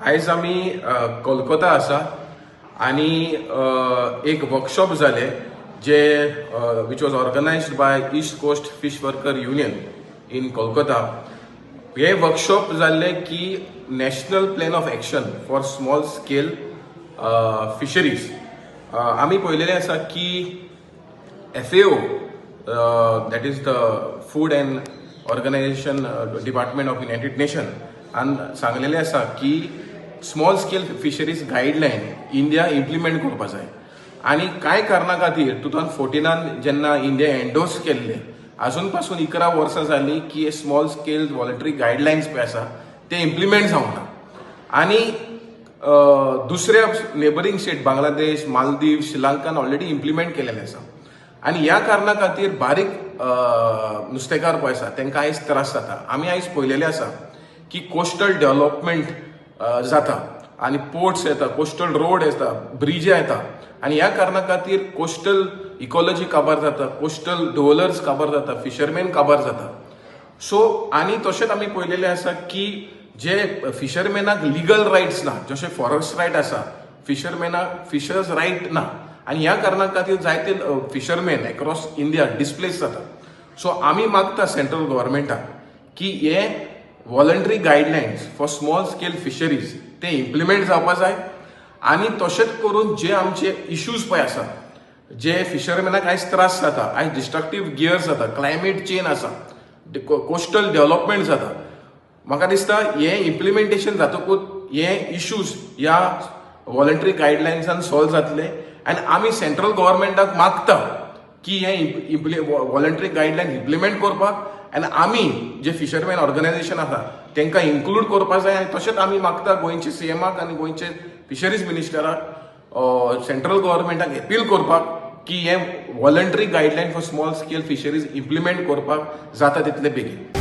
आयज आमी कोलकाता आसा आणि एक वर्कशॉप जाले जे which was organized by East Coast Fish Worker Union in Kolkata. हे वर्कशॉप जाल्ले की national plan of action for small scale fisheries. आमी पळयलेलें आसा की FAO that is the food and organization department of United Nation सांगलेले आसा की small scale fisheries guideline India implement करपा जाय. आणि कांय कारणा खातीर 2014 जेन्ना इंडिया एंडोर्स केल्ले अजून पासून 11 वर्सां जाली की हे स्मॉल स्केल वॉलंटरी गायडलायन्स पळय आसा ते इम्प्लिमेंट जावना. आणि दुसऱ्या नेबरिंग स्टेट बांगलादेश, मालदीव, श्रीलंकान ऑलरेडी इम्प्लिमेंट केलेले आसा. आणि ह्या कारणा खातीर बारीक नुस्तेकार पळय आसा तांकां आयज त्रास जाता. आमी आयज पळयलेलें आसा की कोस्टल डेव्हलपमेंट जाता आणि पोर्ट्स येता, कोस्टल रोड येता, ब्रिज येता आणि ह्या कारणा खातीर कोस्टल इकॉलॉजी काबार जाता, कोस्टल डोलर्स काबार जाता, फिशरमॅन काबार जाता. सो आणि तशेंच आमी पळयलेलें आसा की जे फिशरमॅनाक लिगल रायट्स ना, जशे फॉरेस्ट रायट आसा, फिशरमॅनाक फिशर्स रायट ना आणि ह्या कारणा खातीर जायते फिशरमॅन अक्रॉस इंडिया डिस्प्लेस जाता. सो आमी मागता सेंट्रल गव्हर्मेंटाक की हे voluntary guidelines for small scale fisheries ते इम्प्लिमेंट जावपा जाय. आणि तशेंच करून जे आमचे इश्यूज पळय आसा, जे फिशरमॅनाक आयज त्रास जाता, आयज डिस्ट्रक्टीव गियर्स जाता, क्लायमेट चेंज आसा, कोस्टल डेव्हलपमेंट जाता, म्हाका दिसता हे इम्प्लिमेंटेशन जातकूच हे इश्यूज ह्या वॉलंटरी गायडलायन्सान सॉल्व जातले. आनी आमी सेंट्रल गव्हर्मेंटाक मागता की हे वॉलंटरी गायडलायन इम्प्लिमेंट करपाक आनी आमी जे फिशरमॅन ऑर्गनायझेशन आसा तांकां इन्क्लूड करपा जाय. आनी तशेंच आमी मागता गोंयचे CMाक आनी गोंयचे फिशरीज मिनिस्टराक सेंट्रल गव्हर्मेंटाक अपील करपाक की हे voluntary guideline for small scale fisheries implement करपाक जाता तितले बेगीन.